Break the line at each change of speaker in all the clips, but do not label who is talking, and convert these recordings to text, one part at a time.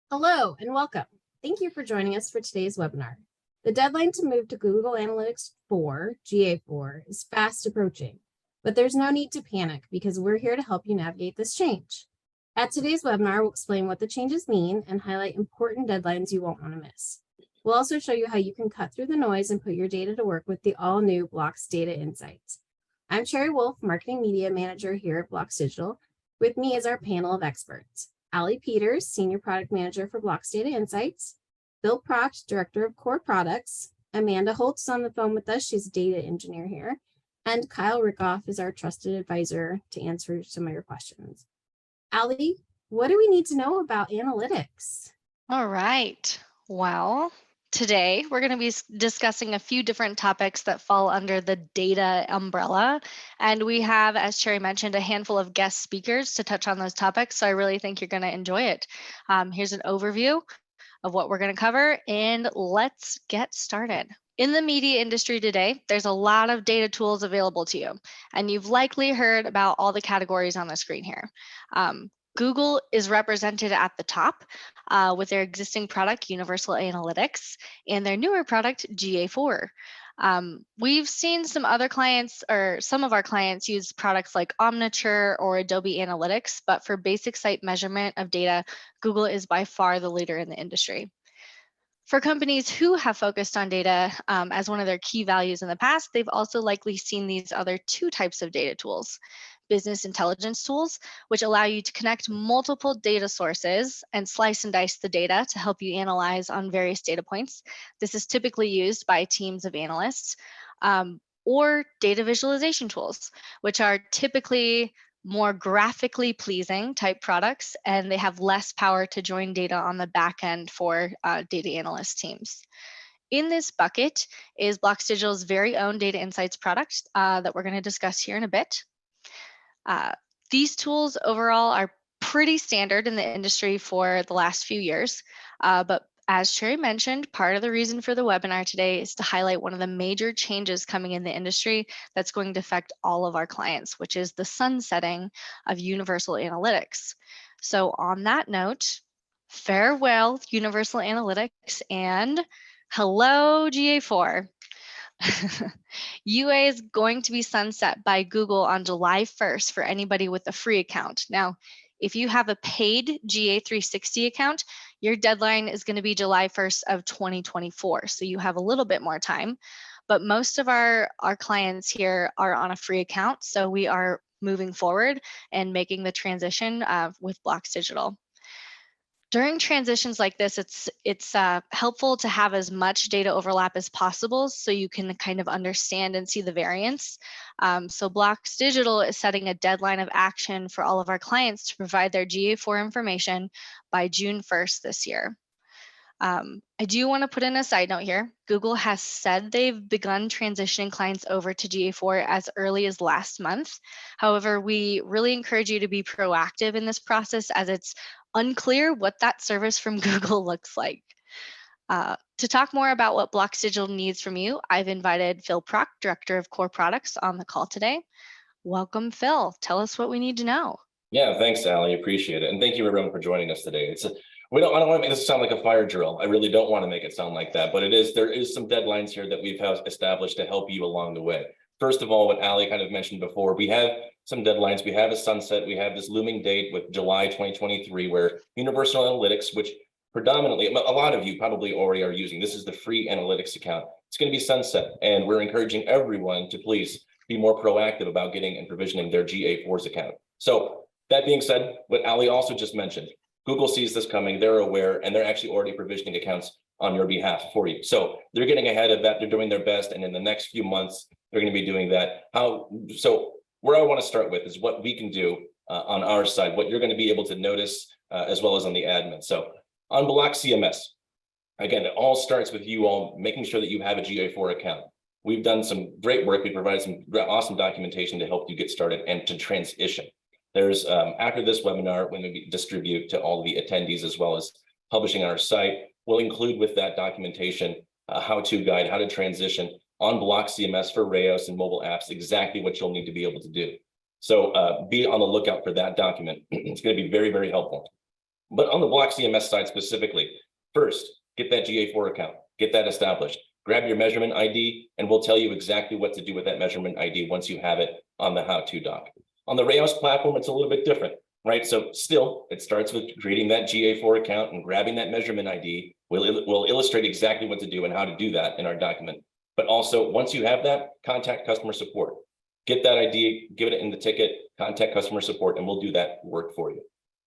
Hello and welcome. Thank you for joining us for today's webinar. The deadline to move to Google Analytics 4, GA4, is fast approaching, but there's no need to panic because we're here to help you navigate this change. At today's webinar, we'll explain what the changes mean and highlight important deadlines you won't want to miss. We'll also show you how you can cut through the noise and put your data to work with the all-new BLOX Data Insights. I'm Sherry Wolf, Marketing Media Manager here at BLOX Digital. With me is our panel of experts. Allie Peters, Senior Product Manager for BLOX Data Insights, Bill Proct, Director of Core Products, Amanda Holtz is on the phone with us, she's a data engineer here, and Kyle Rickoff is our trusted advisor to answer some of your questions. Allie, what do we need to know about analytics?
All right. Well, today we're going to be discussing a few different topics that fall under the data umbrella. And we have, as Sherry mentioned, a handful of guest speakers to touch on those topics. So I really think you're going to enjoy it. Here's an overview of what we're going to cover, and let's get started. In the media industry today, there's a lot of data tools available to you, and you've likely heard about all the categories on the screen here. Google is represented at the top with their existing product, Universal Analytics, and their newer product, GA4. We've seen some other clients, or some of our clients, use products like Omniture or Adobe Analytics, but for basic site measurement of data, Google is by far the leader in the industry. For companies who have focused on data as one of their key values in the past, they've also likely seen these other two types of data tools. Business intelligence tools, which allow you to connect multiple data sources and slice and dice the data to help you analyze on various data points. This is typically used by teams of analysts, or data visualization tools, which are typically more graphically pleasing type products, and they have less power to join data on the back end for data analyst teams. In this bucket is BLOX Digital's very own data insights product that we're going to discuss here in a bit. These tools overall are pretty standard in the industry for the last few years, but as Sherry mentioned, part of the reason for the webinar today is to highlight one of the major changes coming in the industry that's going to affect all of our clients, which is the sunsetting of Universal Analytics. So on that note, farewell Universal Analytics and hello GA4. UA is going to be sunset by Google on July 1st for anybody with a free account. Now, if you have a paid GA360 account, your deadline is going to be July 1st of 2024. So you have a little bit more time, but most of our clients here are on a free account. So we are moving forward and making the transition with BLOX Digital. During transitions like this, it's helpful to have as much data overlap as possible so you can kind of understand and see the variance. So BLOX Digital is setting a deadline of action for all of our clients to provide their GA4 information by June 1st this year. I do want to put in a side note here. Google has said they've begun transitioning clients over to GA4 as early as last month. However, we really encourage you to be proactive in this process as it's unclear what that service from Google looks like. To talk more about what BLOX Digital needs from you, I've invited Phil Proct, Director of Core Products, on the call today. Welcome, Phil. Tell us what we need to know.
Yeah, thanks, Allie. Appreciate it. And thank you, everyone, for joining us today. I don't want to make this sound like a fire drill. I really don't want to make it sound like that, but there is some deadlines here that we've established to help you along the way. First of all, what Allie kind of mentioned before, we have some deadlines. We have a sunset. We have this looming date with July 2023, where Universal Analytics, which predominantly, a lot of you probably already are using, this is the free analytics account. It's going to be sunset, and we're encouraging everyone to please be more proactive about getting and provisioning their GA4's account. So that being said, what Allie also just mentioned, Google sees this coming, they're aware, and they're actually already provisioning accounts on your behalf for you. So they're getting ahead of that, they're doing their best, and in the next few months, they're going to be doing that. So where I want to start with is what we can do on our side, what you're going to be able to notice, as well as on the admin. So on BLOX CMS, again, it all starts with you all making sure that you have a GA4 account. We've done some great work. We provided some awesome documentation to help you get started and to transition. There's, after this webinar, when we distribute to all the attendees, as well as publishing on our site, we'll include with that documentation a how-to guide, how to transition on BLOX CMS for Rails and mobile apps, exactly what you'll need to be able to do. So be on the lookout for that document. It's going to be very, very helpful. But on the BLOX CMS side specifically, first, get that GA4 account, get that established, grab your measurement ID, and we'll tell you exactly what to do with that measurement ID once you have it on the how-to doc. On the Rails platform, it's a little bit different, right? So still, it starts with creating that GA4 account and grabbing that measurement ID. We'll illustrate exactly what to do and how to do that in our document. But also, once you have that, contact customer support. Get that ID, give it in the ticket, contact customer support, and we'll do that work for you.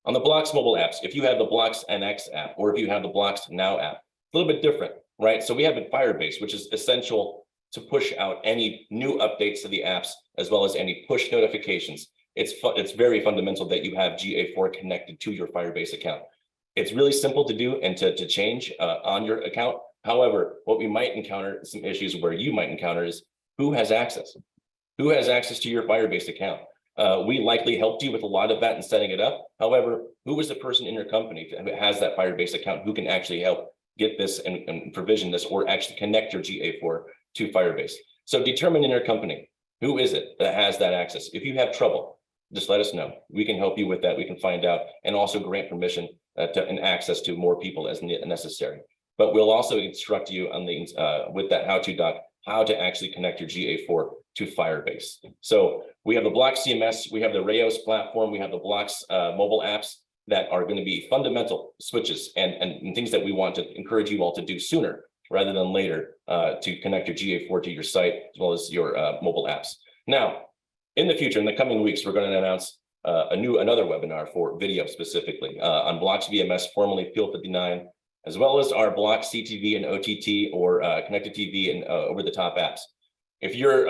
On the BLOX mobile apps, if you have the BLOX NX app, or if you have the BLOX Now app, a little bit different, right? So we have a Firebase, which is essential to push out any new updates to the apps, as well as any push notifications. It's very fundamental that you have GA4 connected to your Firebase account. It's really simple to do and to change on your account. However, what we might encounter, some issues where you might encounter is who has access? Who has access to your Firebase account? We likely helped you with a lot of that in setting it up. However, who is the person in your company who has that Firebase account who can actually help get this and provision this or actually connect your GA4 to Firebase? So determine in your company, who is it that has that access? If you have trouble, just let us know. We can help you with that. We can find out and also grant permission and access to more people as necessary. But we'll also instruct you on the with that how-to doc, how to actually connect your GA4 to Firebase. So we have the BLOX CMS, we have the Rails platform, we have the BLOX mobile apps that are going to be fundamental switches and things that we want to encourage you all to do sooner rather than later to connect your GA4 to your site as well as your mobile apps. Now, in the future, in the coming weeks, we're going to announce another webinar for video specifically on BLOX VMS, formerly Fuel 59, as well as our BLOX CTV and OTT or connected TV and over-the-top apps. If you're,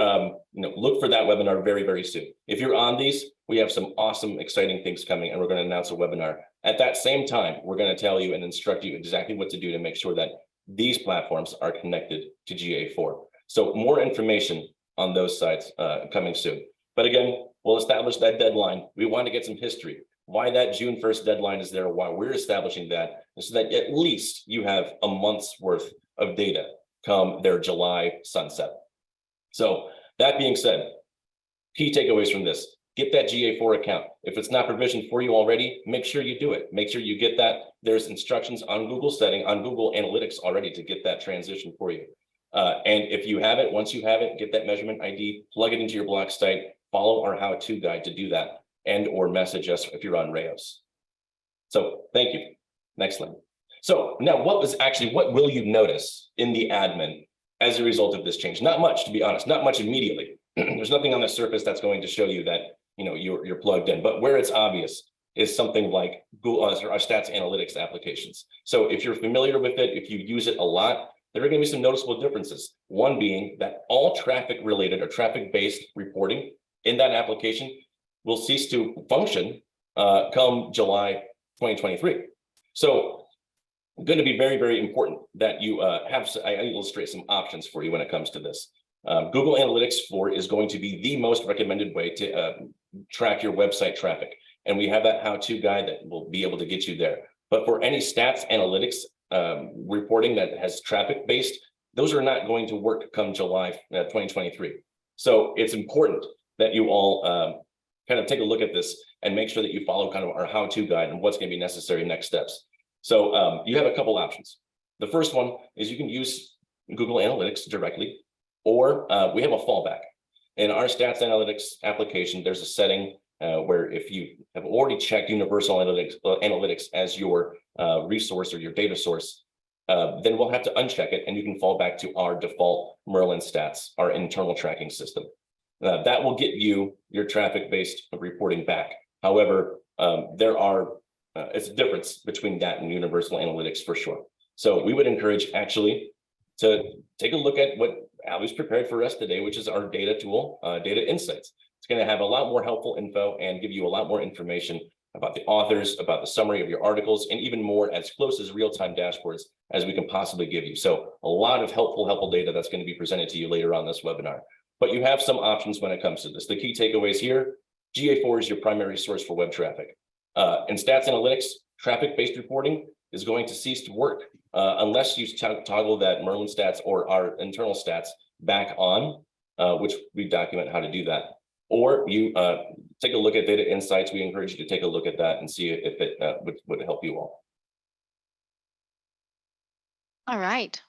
look for that webinar very, very soon. If you're on these, we have some awesome, exciting things coming, and we're going to announce a webinar. At that same time, we're going to tell you and instruct you exactly what to do to make sure that these platforms are connected to GA4. So more information on those sites coming soon. But again, we'll establish that deadline. We want to get some history. Why that June 1st deadline is there, why we're establishing that, is so that at least you have a month's worth of data come their July sunset. So that being said, key takeaways from this: get that GA4 account. If it's not provisioned for you already, make sure you do it. Make sure you get that. There's instructions on Google Analytics already to get that transition for you. And if you have it, once you have it, get that measurement ID, plug it into your BLOX site, follow our how-to guide to do that, and or message us if you're on Rails. So thank you. Next slide. So now what will you notice in the admin as a result of this change? Not much, to be honest, not much immediately. There's nothing on the surface that's going to show you that you're plugged in, but where it's obvious is something like Google, our stats analytics applications. So if you're familiar with it, if you use it a lot, there are going to be some noticeable differences. One being that all traffic related or traffic-based reporting in that application will cease to function come July 2023. So going to be very, very important that you I illustrate some options for you when it comes to this. Google Analytics 4 is going to be the most recommended way to track your website traffic. And we have that how-to guide that will be able to get you there. But for any stats analytics reporting that has traffic-based, those are not going to work come July 2023. So it's important that you all kind of take a look at this and make sure that you follow kind of our how-to guide and what's going to be necessary next steps. So you have a couple options. The first one is you can use Google Analytics directly, or we have a fallback. In our stats analytics application, there's a setting where if you have already checked Universal Analytics as your resource or your data source, then we'll have to uncheck it and you can fall back to our default Merlin stats, our internal tracking system. That will get you your traffic-based reporting back. However, it's a difference between that and Universal Analytics for sure. So we would encourage actually to take a look at what Ali's prepared for us today, which is our data tool, Data Insights. It's going to have a lot more helpful info and give you a lot more information about the authors, about the summary of your articles, and even more as close as real-time dashboards as we can possibly give you. So a lot of helpful data that's going to be presented to you later on this webinar. But you have some options when it comes to this. The key takeaways here: GA4 is your primary source for web traffic. In stats analytics, traffic-based reporting is going to cease to work unless you toggle that Merlin stats or our internal stats back on, which we document how to do that. Or you take a look at Data Insights. We encourage you to take a look at that and see if it would help you all.
All right.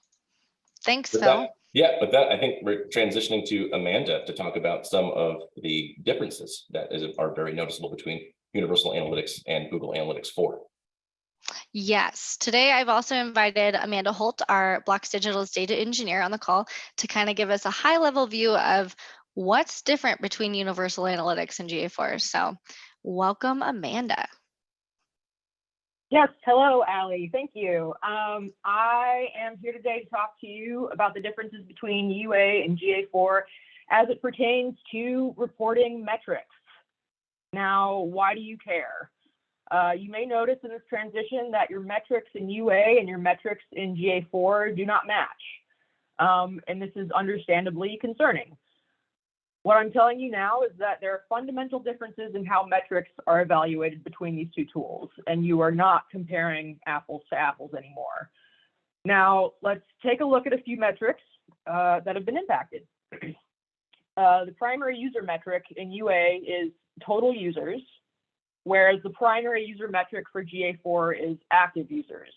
Thanks,
With
Phil.
that, yeah, with that, I think we're transitioning to Amanda to talk about some of the differences that are very noticeable between Universal Analytics and Google Analytics 4.
Yes, today I've also invited Amanda Holt, our BLOX Digital's data engineer, on the call to kind of give us a high-level view of what's different between Universal Analytics and GA4. So welcome, Amanda.
Yes, hello, Allie. Thank you. I am here today to talk to you about the differences between UA and GA4 as it pertains to reporting metrics. Now, why do you care? You may notice in this transition that your metrics in UA and your metrics in GA4 do not match. And this is understandably concerning. What I'm telling you now is that there are fundamental differences in how metrics are evaluated between these two tools, and you are not comparing apples to apples anymore. Now, let's take a look at a few metrics that have been impacted. The primary user metric in UA is total users, whereas the primary user metric for GA4 is active users.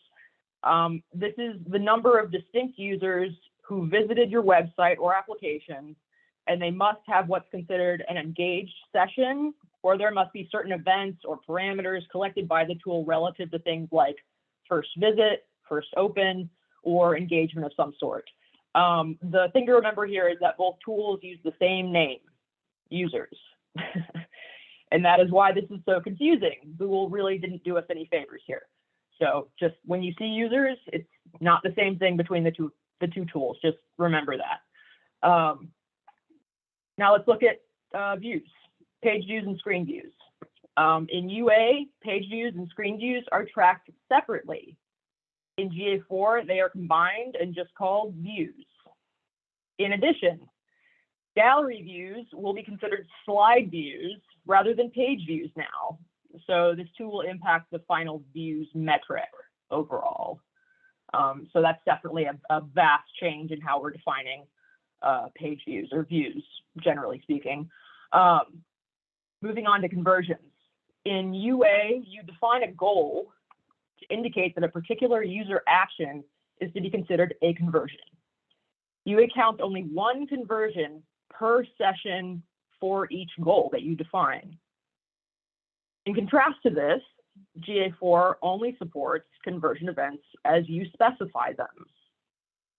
This is the number of distinct users who visited your website or application, and they must have what's considered an engaged session, or there must be certain events or parameters collected by the tool relative to things like first visit, first open, or engagement of some sort. The thing to remember here is that both tools use the same name, users. And that is why this is so confusing. Google really didn't do us any favors here. So just when you see users, it's not the same thing between the two tools. Just remember that. Now let's look at views, page views and screen views. In UA, page views and screen views are tracked separately. In GA4, they are combined and just called views. In addition, gallery views will be considered slide views rather than page views now. So this tool will impact the final views metric overall. So that's definitely a vast change in how we're defining page views or views, generally speaking. Moving on to conversions. In UA, you define a goal to indicate that a particular user action is to be considered a conversion. UA counts only one conversion per session for each goal that you define. In contrast to this, GA4 only supports conversion events as you specify them.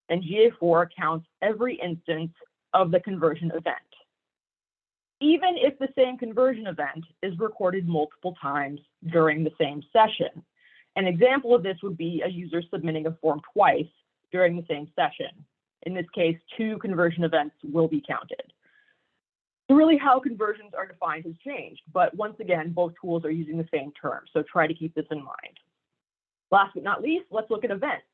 And GA4 counts every instance of the conversion event, even if the same conversion event is recorded multiple times during the same session. An example of this would be a user submitting a form twice during the same session. In this case, 2 conversion events will be counted. So really how conversions are defined has changed, but once again, both tools are using the same term, so try to keep this in mind. Last but not least, let's look at events.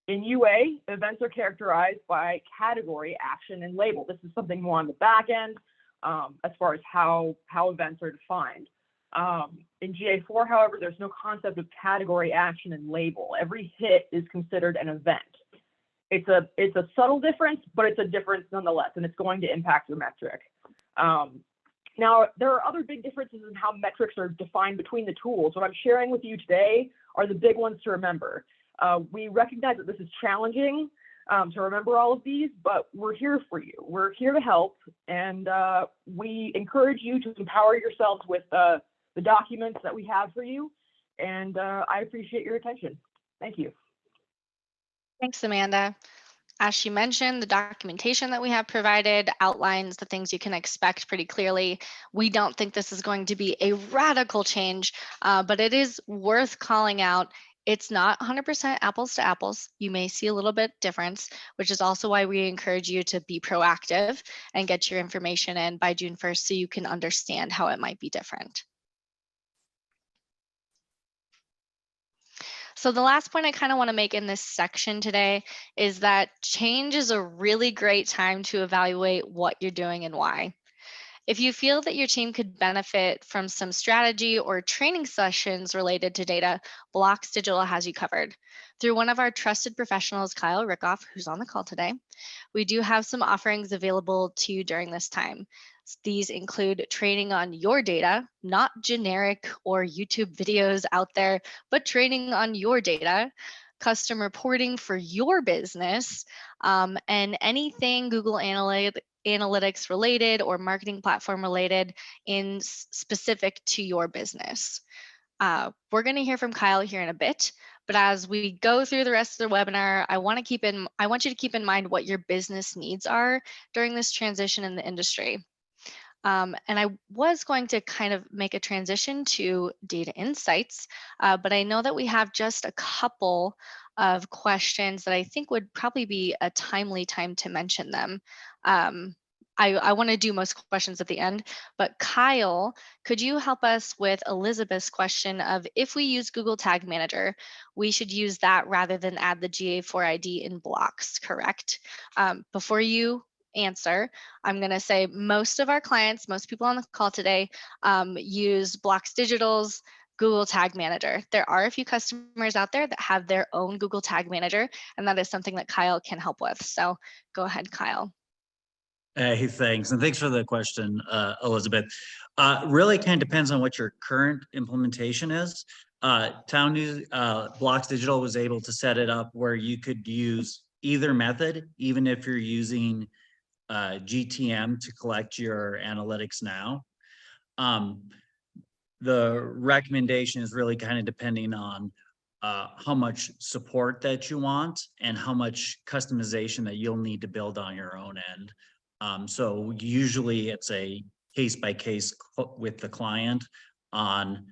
In UA, events are characterized by category, action, and label. This is something more on the back end as far as how events are defined. In GA4, however, there's no concept of category, action, and label. Every hit is considered an event. It's a subtle difference, but it's a difference nonetheless, and it's going to impact your metric. Now, there are other big differences in how metrics are defined between the tools. What I'm sharing with you today are the big ones to remember. We recognize that this is challenging to remember all of these, but we're here for you. We're here to help, and we encourage you to empower yourselves with the documents that we have for you, and I appreciate your attention. Thank you.
Thanks, Amanda. As she mentioned, the documentation that we have provided outlines the things you can expect pretty clearly. We don't think this is going to be a radical change, but it is worth calling out. It's not 100% apples to apples. You may see a little bit difference, which is also why we encourage you to be proactive and get your information in by June 1st so you can understand how it might be different. So the last point I kind of want to make in this section today is that change is a really great time to evaluate what you're doing and why. If you feel that your team could benefit from some strategy or training sessions related to data, BLOX Digital has you covered. Through one of our trusted professionals, Kyle Rickoff, who's on the call today, we do have some offerings available to you during this time. These include training on your data, not generic or YouTube videos out there, but training on your data, custom reporting for your business, and anything Google Analytics related or marketing platform related in specific to your business. We're going to hear from Kyle here in a bit, but as we go through the rest of the webinar, I want you to keep in mind what your business needs are during this transition in the industry. And I was going to kind of make a transition to data insights, but I know that we have just a couple of questions that I think would probably be a timely time to mention them. I want to do most questions at the end, but Kyle, could you help us with Elizabeth's question of if we use Google Tag Manager, we should use that rather than add the GA4 ID in blocks, correct? Before you answer, I'm going to say most of our clients, most people on the call today use BLOX Digital's Google Tag Manager. There are a few customers out there that have their own Google Tag Manager, and that is something that Kyle can help with. So go ahead, Kyle.
Hey, thanks. And thanks for the question, Elizabeth. Really kind of depends on what your current implementation is. BLOX Digital was able to set it up where you could use either method, even if you're using GTM to collect your analytics now. The recommendation is really kind of depending on how much support that you want and how much customization that you'll need to build on your own end. So usually it's a case by case with the client on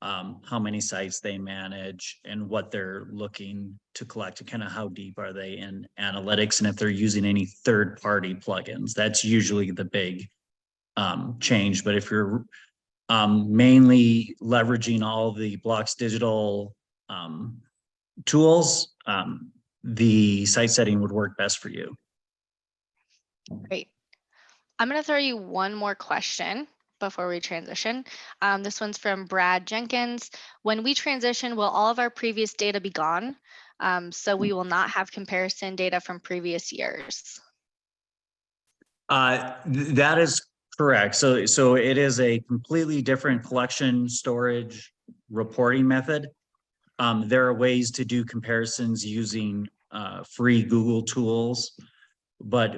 how many sites they manage and what they're looking to collect and kind of how deep are they in analytics and if they're using any third-party plugins. That's usually the big change. But if you're mainly leveraging all the BLOX Digital tools, the site setting would work best for you.
Great. I'm going to throw you one more question before we transition. This one's from Brad Jenkins. When we transition, will all of our previous data be gone? So we will not have comparison data from previous years.
That is correct. So it is a completely different collection, storage, reporting method. There are ways to do comparisons using free Google tools, but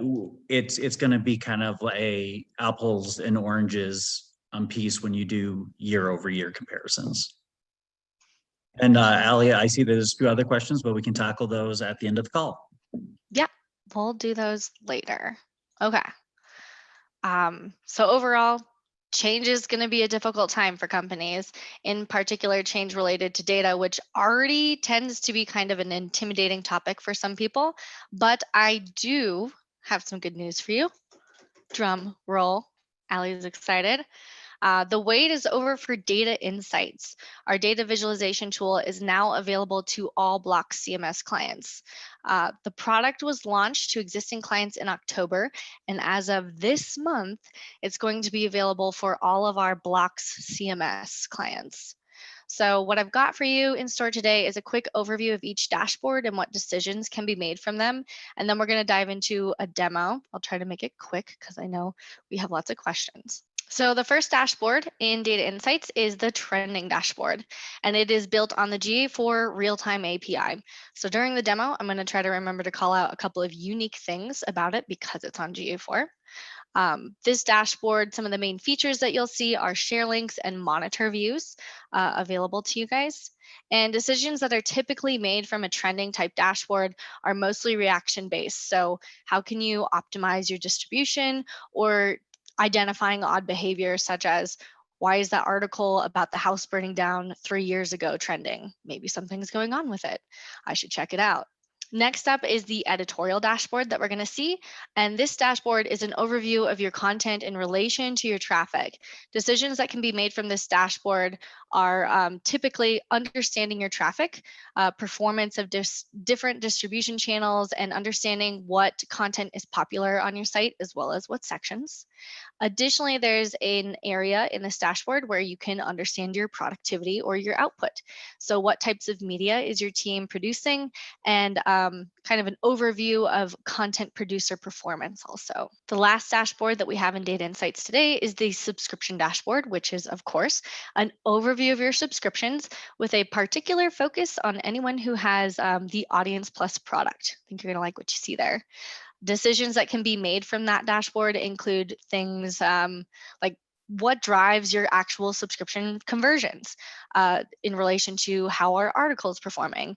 it's going to be kind of a apples and oranges piece when you do year-over-year comparisons. And Ali, I see there's a few other questions, but we can tackle those at the end of the call.
Yeah, we'll do those later. Okay. So overall, change is going to be a difficult time for companies, in particular change related to data, which already tends to be kind of an intimidating topic for some people. But I do have some good news for you. Drum roll. Allie's excited. The wait is over for Data Insights. Our data visualization tool is now available to all BLOX CMS clients. The product was launched to existing clients in October, and as of this month, it's going to be available for all of our BLOX CMS clients. So what I've got for you in store today is a quick overview of each dashboard and what decisions can be made from them. And then we're going to dive into a demo. I'll try to make it quick because I know we have lots of questions. So the first dashboard in Data Insights is the trending dashboard, and it is built on the GA4 real-time API. So during the demo, I'm going to try to remember to call out a couple of unique things about it because it's on GA4. This dashboard, some of the main features that you'll see are share links and monitor views available to you guys. And decisions that are typically made from a trending type dashboard are mostly reaction based. So how can you optimize your distribution or identifying odd behavior such as why is that article about the house burning down 3 years ago trending? Maybe something's going on with it. I should check it out. Next up is the editorial dashboard that we're going to see. And this dashboard is an overview of your content in relation to your traffic. Decisions that can be made from this dashboard are typically understanding your traffic, performance of different distribution channels, and understanding what content is popular on your site, as well as what sections. Additionally, there's an area in this dashboard where you can understand your productivity or your output. So what types of media is your team producing, and kind of an overview of content producer performance also. The last dashboard that we have in Data Insights today is the subscription dashboard, which is, of course, an overview of your subscriptions with a particular focus on anyone who has the Audience Plus product. I think you're gonna like what you see there. Decisions that can be made from that dashboard include things like what drives your actual subscription conversions in relation to how our article is performing.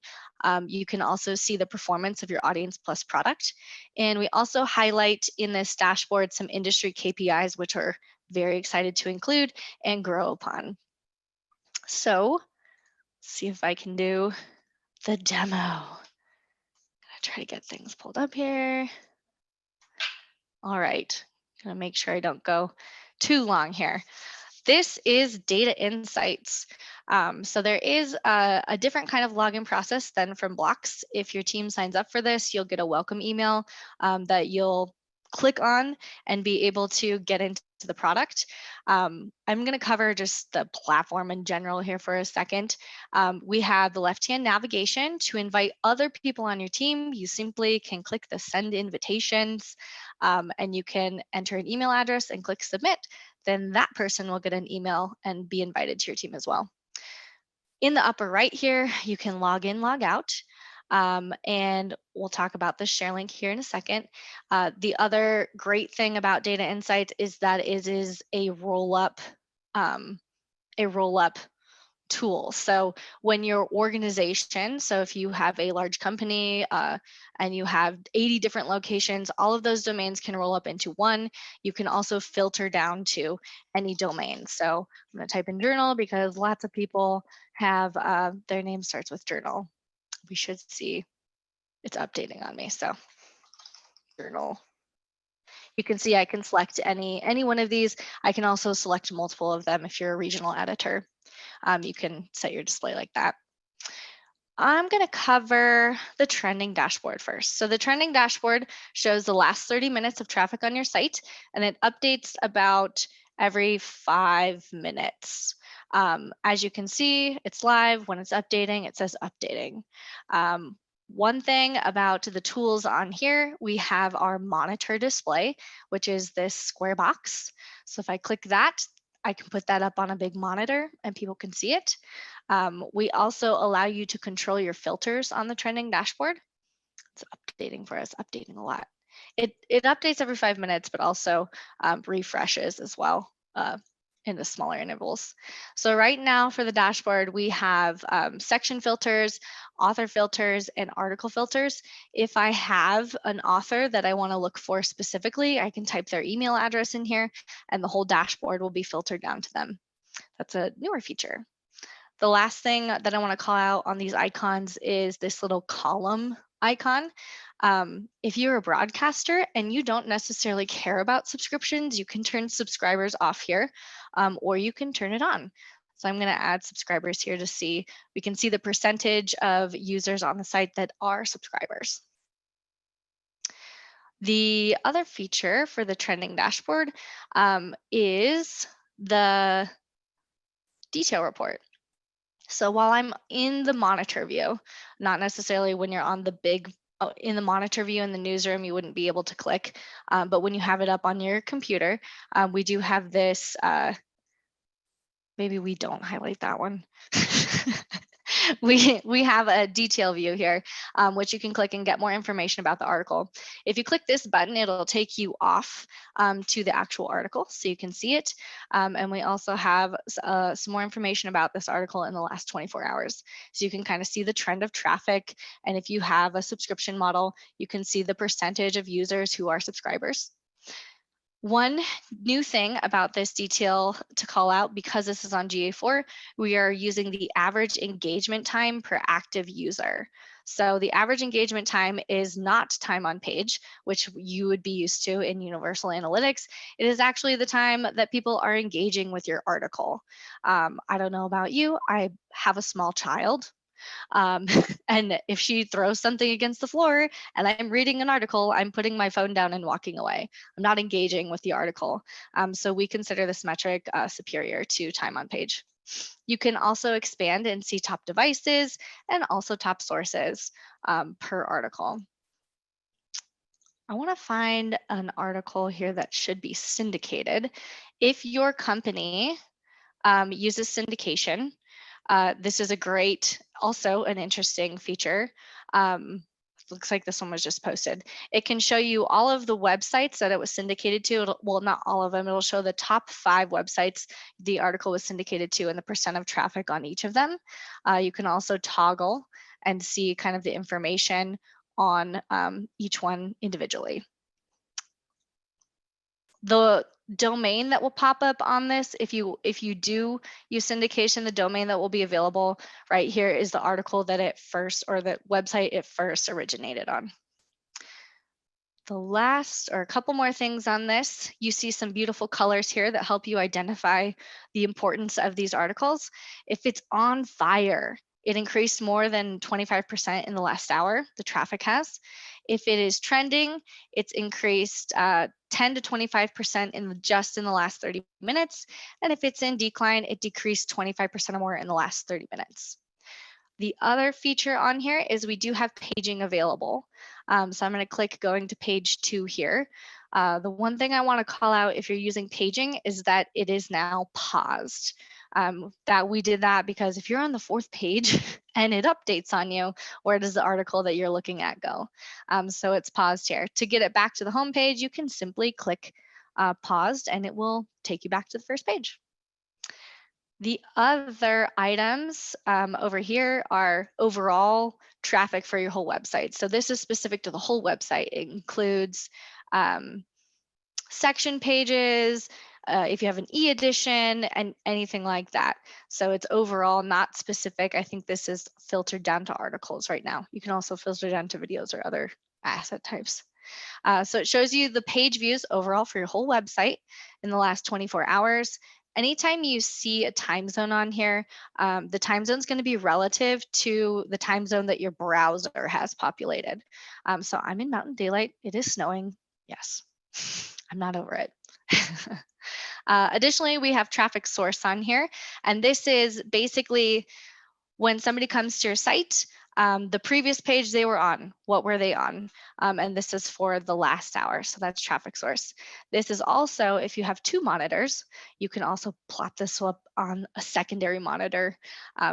You can also see the performance of your Audience Plus product. And we also highlight in this dashboard some industry KPIs, which are very excited to include and grow upon. So let's see if I can do the demo. I'm gonna try to get things pulled up here. All right, gonna make sure I don't go too long here. This is Data Insights. So there is a different kind of login process than from BLOX. If your team signs up for this, you'll get a welcome email that you'll click on and be able to get into the product. I'm going to cover just the platform in general here for a second. We have the left-hand navigation to invite other people on your team. You simply can click the send invitations and you can enter an email address and click submit. Then that person will get an email and be invited to your team as well. In the upper right here, you can log in, log out. And we'll talk about the share link here in a second. The other great thing about Data Insights is that it is a roll-up tool. So when your organization, so if you have a large company and you have 80 different locations, all of those domains can roll up into one. You can also filter down to any domain. So I'm going to type in journal because lots of people have their name starts with journal. We should see it's updating on me. So journal. You can see I can select any one of these. I can also select multiple of them if you're a regional editor. You can set your display like that. I'm going to cover the trending dashboard first. So the trending dashboard shows the last 30 minutes of traffic on your site, and it updates about every 5 minutes. As you can see, it's live. When it's updating, it says updating. One thing about the tools on here, we have our monitor display, which is this square box. So if I click that, I can put that up on a big monitor and people can see it. We also allow you to control your filters on the trending dashboard. It's updating for us, updating a lot. It updates every 5 minutes, but also refreshes as well in the smaller intervals. So right now for the dashboard, we have section filters, author filters, and article filters. If I have an author that I want to look for specifically, I can type their email address in here and the whole dashboard will be filtered down to them. That's a newer feature. The last thing that I want to call out on these icons is this little column icon. If you're a broadcaster and you don't necessarily care about subscriptions, you can turn subscribers off here, or you can turn it on. So I'm going to add subscribers here to see, we can see the percentage of users on the site that are subscribers. The other feature for the trending dashboard is the detail report. So while I'm in the monitor view, not necessarily when you're on the big, in the monitor view in the newsroom, you wouldn't be able to click, but when you have it up on your computer, we do have this, maybe we don't highlight that one. We have a detail view here, which you can click and get more information about the article. If you click this button, it'll take you off to the actual article so you can see it. And we also have some more information about this article in the last 24 hours. So you can kind of see the trend of traffic. And if you have a subscription model, you can see the percentage of users who are subscribers. One new thing about this detail to call out, because this is on GA4, we are using the average engagement time per active user. So the average engagement time is not time on page, which you would be used to in Universal Analytics. It is actually the time that people are engaging with your article. I don't know about you, I have a small child. And if she throws something against the floor and I'm reading an article, I'm putting my phone down and walking away. I'm not engaging with the article. So we consider this metric superior to time on page. You can also expand and see top devices and also top sources per article. I want to find an article here that should be syndicated. If your company uses syndication, this is a great, also an interesting feature. Looks like this one was just posted. It can show you all of the websites that it was syndicated to. Well, not all of them. It'll show the top 5 websites the article was syndicated to and the percent of traffic on each of them. You can also toggle and see kind of the information on each one individually. The domain that will pop up on this, if you do use syndication, the domain that will be available right here is the article that it first, or the website it first originated on. The last, or a couple more things on this, you see some beautiful colors here that help you identify the importance of these articles. If it's on fire, it increased more than 25% in the last hour, the traffic has. If it is trending, it's increased 10 to 25% just in the last 30 minutes. And if it's in decline, it decreased 25% or more in the last 30 minutes. The other feature on here is we do have paging available. So I'm going to click going to page 2 here. The one thing I want to call out if you're using paging is that it is now paused. That we did that because if you're on the 4th page and it updates on you, where does the article that you're looking at go? So it's paused here. To get it back to the home page, you can simply click paused and it will take you back to the first page. The other items over here are overall traffic for your whole website. So this is specific to the whole website. It includes section pages, if you have an e-edition, and anything like that. So it's overall not specific. I think this is filtered down to articles right now. You can also filter down to videos or other asset types. So it shows you the page views overall for your whole website in the last 24 hours. Anytime you see a time zone on here, the time zone is going to be relative to the time zone that your browser has populated. So I'm in Mountain Daylight. It is snowing. Yes, I'm not over it. Additionally, we have traffic source on here. And this is basically when somebody comes to your site, the previous page they were on, what were they on? And this is for the last hour, so that's traffic source. This is also, if you have 2 monitors, you can also plot this up on a secondary monitor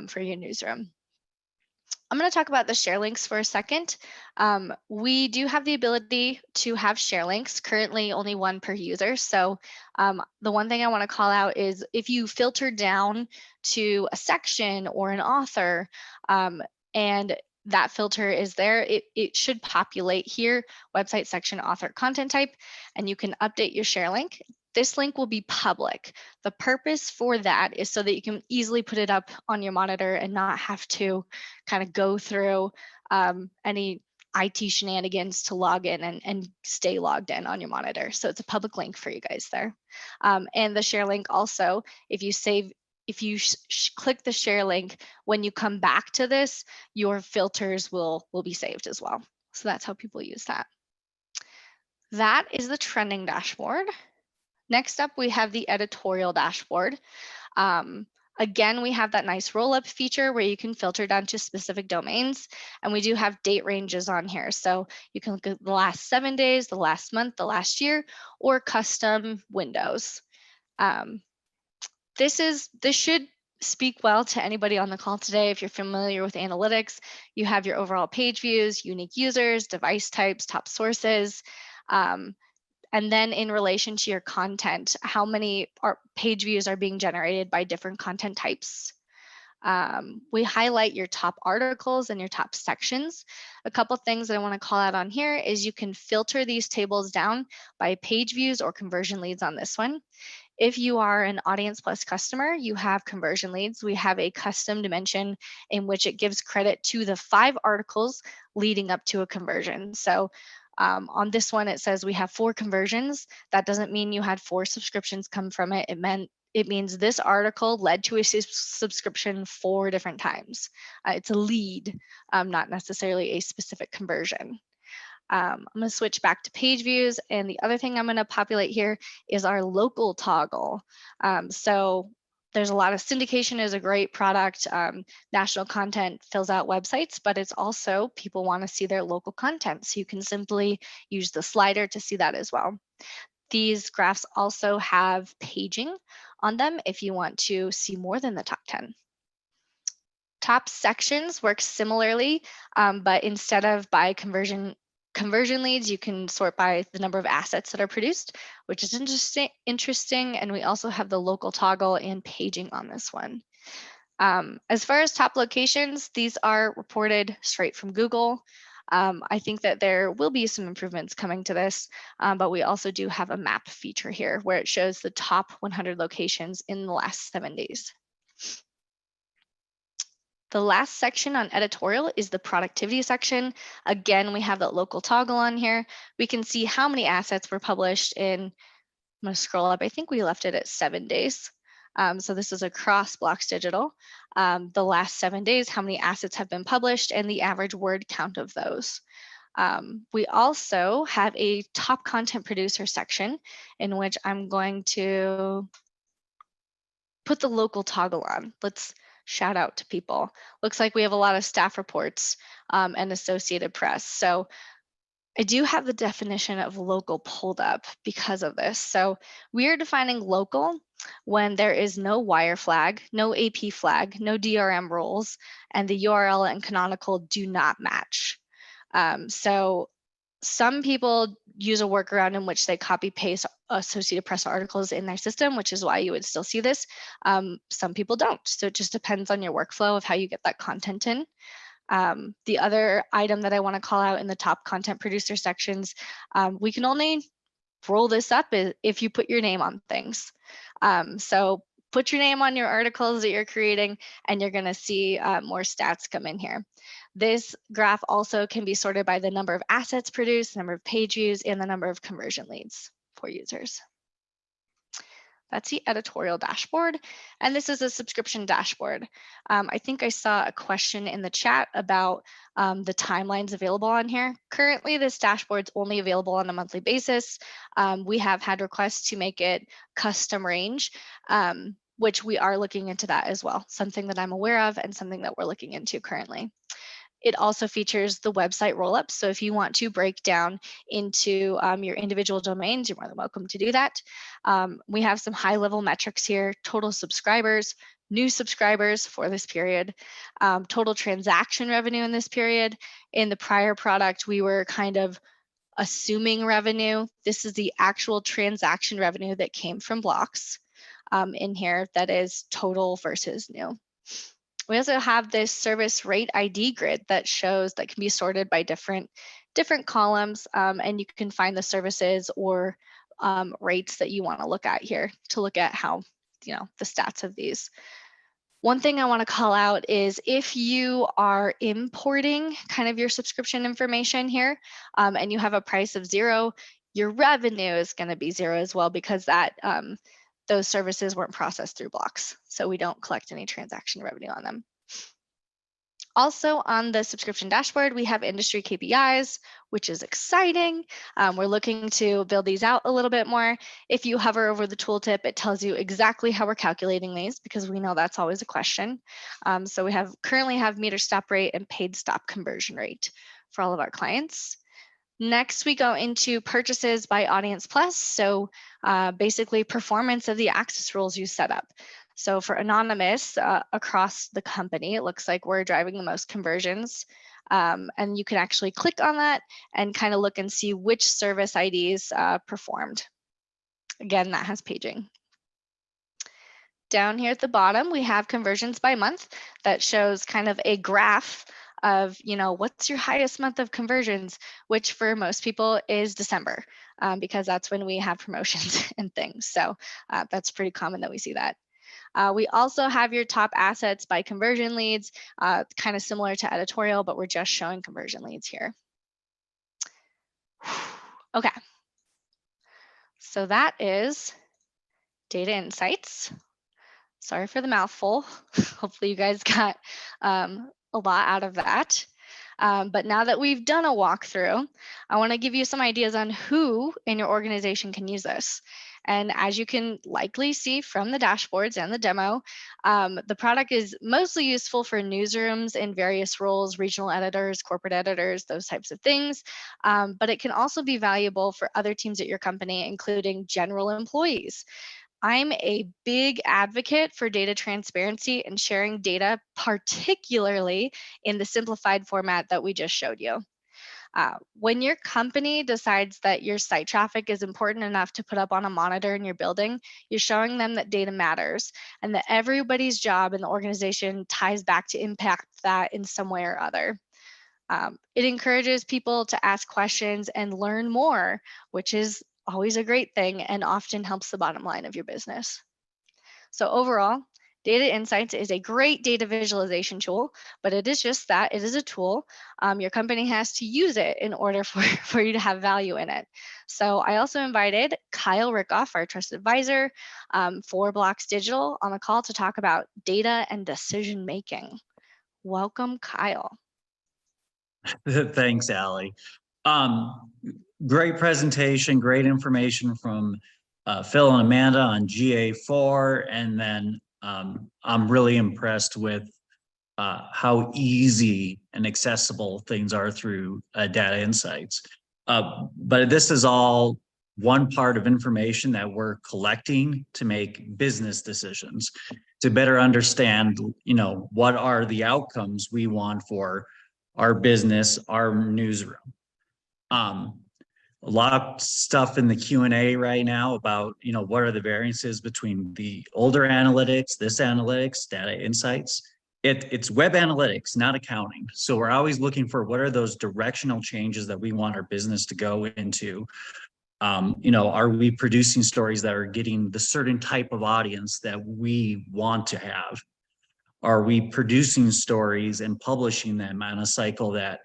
for your newsroom. I'm going to talk about the share links for a second. We do have the ability to have share links, currently only 1 per user. So the one thing I want to call out is if you filter down to a section or an author and that filter is there, it should populate here, website, section, author, content type, and you can update your share link. This link will be public. The purpose for that is so that you can easily put it up on your monitor and not have to kind of go through any IT shenanigans to log in and stay logged in on your monitor. So it's a public link for you guys there. And the share link also, if you click the share link, when you come back to this, your filters will be saved as well. So that's how people use that. That is the trending dashboard. Next up, we have the editorial dashboard. Again, we have that nice roll-up feature where you can filter down to specific domains, and we do have date ranges on here. So you can look at the last 7 days, the last month, the last year, or custom windows. This should speak well to anybody on the call today. If you're familiar with analytics, you have your overall page views, unique users, device types, top sources, and then in relation to your content, how many page views are being generated by different content types. We highlight your top articles and your top sections. A couple things that I want to call out on here is you can filter these tables down by page views or conversion leads on this one. If you are an Audience Plus customer, you have conversion leads. We have a custom dimension in which it gives credit to the 5 articles leading up to a conversion. So On this one, it says we have 4 conversions. That doesn't mean you had 4 subscriptions come from it. It means this article led to a subscription 4 different times. It's a lead, not necessarily a specific conversion. I'm going to switch back to page views. And the other thing I'm going to populate here is our local toggle. So there's a lot of syndication is a great product. National content fills out websites, but it's also people want to see their local content. So you can simply use the slider to see that as well. These graphs also have paging on them if you want to see more than the top 10. Top sections work similarly, but instead of by conversion leads, you can sort by the number of assets that are produced, which is interesting. And we also have the local toggle and paging on this one. As far as top locations, these are reported straight from Google. I think that there will be some improvements coming to this, but we also do have a map feature here where it shows the top 100 locations in the last 7 days. The last section on editorial is the productivity section. Again, we have that local toggle on here. We can see how many assets were published in, I'm going to scroll up. I think we left it at 7 days. So this is across BLOX Digital. The last 7 days, how many assets have been published and the average word count of those. We also have a top content producer section in which I'm going to put the local toggle on. Let's shout out to people. Looks like we have a lot of staff reports and Associated Press. So I do have the definition of local pulled up because of this. So we are defining local when there is no wire flag, no AP flag, no DRM rules, and the URL and canonical do not match. So some people use a workaround in which they copy paste Associated Press articles in their system, which is why you would still see this. Some people don't. So it just depends on your workflow of how you get that content in. The other item that I want to call out in the top content producer sections, we can only roll this up if you put your name on things. So put your name on your articles that you're creating, and you're going to see more stats come in here. This graph also can be sorted by the number of assets produced, the number of page views, and the number of conversion leads for users. That's the editorial dashboard. And this is a subscription dashboard. I think I saw a question in the chat about the timelines available on here. Currently, this dashboard's only available on a monthly basis. We have had requests to make it custom range, which we are looking into that as well. Something that I'm aware of and something that we're looking into currently. It also features the website roll-up. So if you want to break down into your individual domains, you're more than welcome to do that. We have some high-level metrics here: total subscribers, new subscribers for this period, total transaction revenue in this period. In the prior product, we were kind of assuming revenue. This is the actual transaction revenue that came from BLOX in here that is total versus new. We also have this service rate ID grid that shows that can be sorted by different columns, and you can find the services or rates that you want to look at here to look at how, the stats of these. One thing I want to call out is if you are importing kind of your subscription information here and you have a price of 0, your revenue is going to be 0 as well, because that those services weren't processed through BLOX. So we don't collect any transaction revenue on them. Also on the subscription dashboard, we have industry KPIs, which is exciting. We're looking to build these out a little bit more. If you hover over the tooltip, it tells you exactly how we're calculating these, because we know that's always a question. So we currently have meter stop rate and paid stop conversion rate for all of our clients. Next, we go into purchases by Audience Plus. So basically performance of the access rules you set up. So for anonymous across the company, it looks like we're driving the most conversions. And you can actually click on that and kind of look and see which service IDs performed. Again, that has paging. Down here at the bottom, we have conversions by month that shows kind of a graph of, what's your highest month of conversions, which for most people is December, because that's when we have promotions and things. So that's pretty common that we see that. We also have your top assets by conversion leads, kind of similar to editorial, but we're just showing conversion leads here. Okay. So that is Data Insights. Sorry for the mouthful. Hopefully you guys got a lot out of that. But now that we've done a walkthrough, I want to give you some ideas on who in your organization can use this. And as you can likely see from the dashboards and the demo, the product is mostly useful for newsrooms in various roles, regional editors, corporate editors, those types of things. But it can also be valuable for other teams at your company, including general employees. I'm a big advocate for data transparency and sharing data, particularly in the simplified format that we just showed you. When your company decides that your site traffic is important enough to put up on a monitor in your building, you're showing them that data matters and that everybody's job in the organization ties back to impact that in some way or other. It encourages people to ask questions and learn more, which is always a great thing and often helps the bottom line of your business. So overall, Data Insights is a great data visualization tool, but it is just that, it is a tool. Your company has to use it in order for you to have value in it. So I also invited Kyle Rickoff, our trusted advisor for BLOX Digital, on the call to talk about data and decision making. Welcome, Kyle.
Thanks, Allie. Great presentation, great information from Phil and Amanda on GA4. And then I'm really impressed with how easy and accessible things are through Data Insights. But this is all one part of information that we're collecting to make business decisions, to better understand, what are the outcomes we want for our business, our newsroom. A lot of stuff in the Q&A right now about, what are the variances between the older analytics, this analytics, Data Insights. It's web analytics, not accounting. So we're always looking for what are those directional changes that we want our business to go into. Are we producing stories that are getting the certain type of audience that we want to have? Are we producing stories and publishing them on a cycle that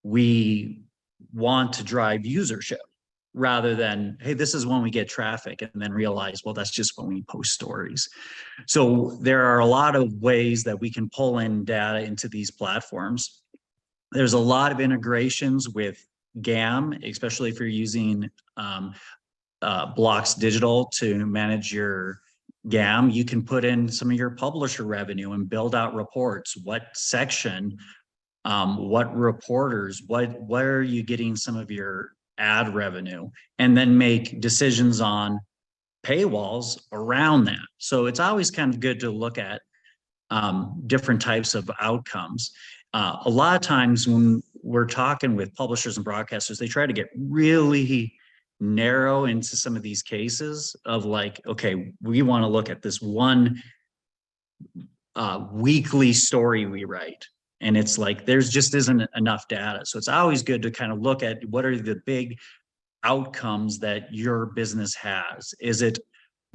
we want to drive usership, rather than, hey, this is when we get traffic, and then realize, well, that's just when we post stories. So there are a lot of ways that we can pull in data into these platforms. There's a lot of integrations with GAM, especially if you're using BLOX Digital to manage your GAM. You can put in some of your publisher revenue and build out reports. What section, what reporters, where are you getting some of your ad revenue, and then make decisions on paywalls around that. So it's always kind of good to look at different types of outcomes. A lot of times when we're talking with publishers and broadcasters, they try to get really narrow into some of these cases of like, okay, we want to look at this one weekly story we write. And it's like, there's just isn't enough data. So it's always good to kind of look at what are the big outcomes that your business has. Is it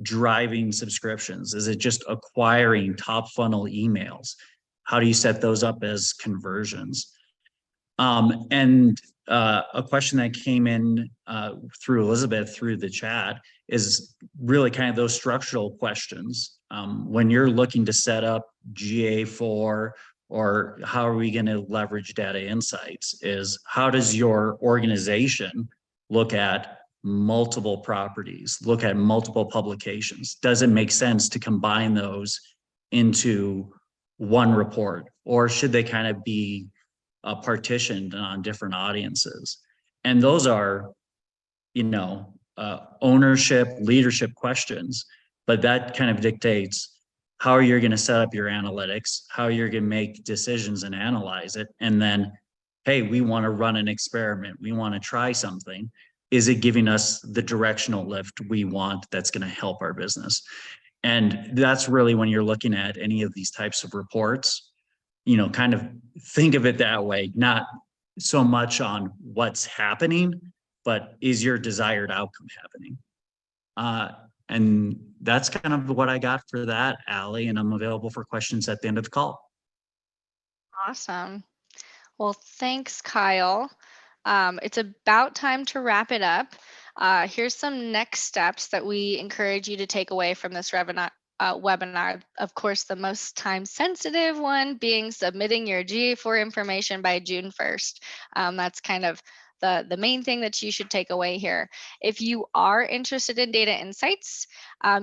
driving subscriptions? Is it just acquiring top funnel emails? How do you set those up as conversions? And a question that came in through Elizabeth through the chat is really kind of those structural questions. When you're looking to set up GA4, or how are we going to leverage Data Insights, is how does your organization look at multiple properties, look at multiple publications? Does it make sense to combine those into one report, or should they kind of be partitioned on different audiences? And those are, ownership, leadership questions, but that kind of dictates how you're going to set up your analytics, how you're going to make decisions and analyze it. And then, hey, we want to run an experiment. We want to try something. Is it giving us the directional lift we want that's going to help our business? And that's really when you're looking at any of these types of reports, kind of think of it that way, not so much on what's happening, but is your desired outcome happening? And that's kind of what I got for that, Allie, and I'm available for questions at the end of the call.
Awesome. Well, thanks, Kyle. It's about time to wrap it up. Here's some next steps that we encourage you to take away from this webinar. Of course, the most time sensitive one being submitting your GA4 information by June 1st. That's kind of the main thing that you should take away here. If you are interested in data insights,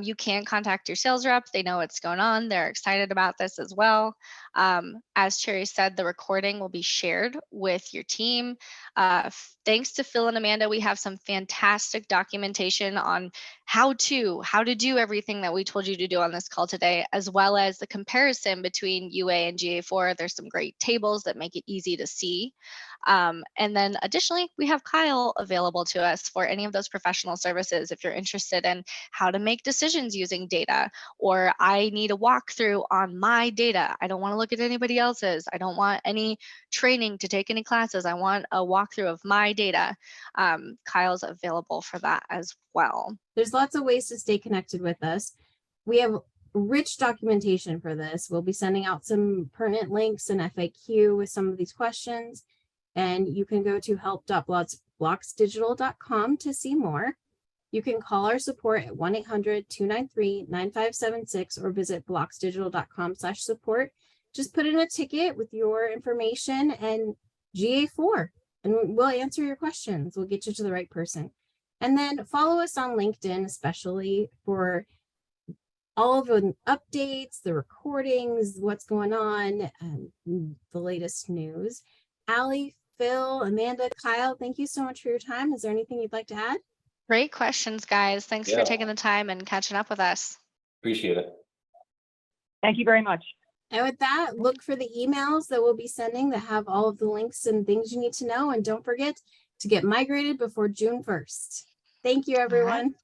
you can contact your sales rep. They know what's going on. They're excited about this as well. As Cherry said, the recording will be shared with your team. Thanks to Phil and Amanda, we have some fantastic documentation on how to do everything that we told you to do on this call today, as well as the comparison between UA and GA4. There's some great tables that make it easy to see. And then additionally, we have Kyle available to us for any of those professional services if you're interested in how to make decisions using data, or I need a walkthrough on my data. I don't want to look at anybody else's. I don't want any training to take any classes. I want a walkthrough of my data. Kyle's available for that as well.
There's lots of ways to stay connected with us. We have rich documentation for this. We'll be sending out some pertinent links and FAQ with some of these questions. And you can go to help.bloxdigital.com to see more. You can call our support at 1-800-293-9576 or visit bloxdigital.com/support. Just put in a ticket with your information and GA4, and we'll answer your questions. We'll get you to the right person. And then follow us on LinkedIn, especially for all of the updates, the recordings, what's going on, the latest news. Allie, Phil, Amanda, Kyle, thank you so much for your time. Is there anything you'd like to add?
Great questions, guys. Thanks for taking the time and catching up with us.
Appreciate it.
Thank you very much.
And with that, look for the emails that we'll be sending that have all of the links and things you need to know. And don't forget to get migrated before June 1st. Thank you, everyone.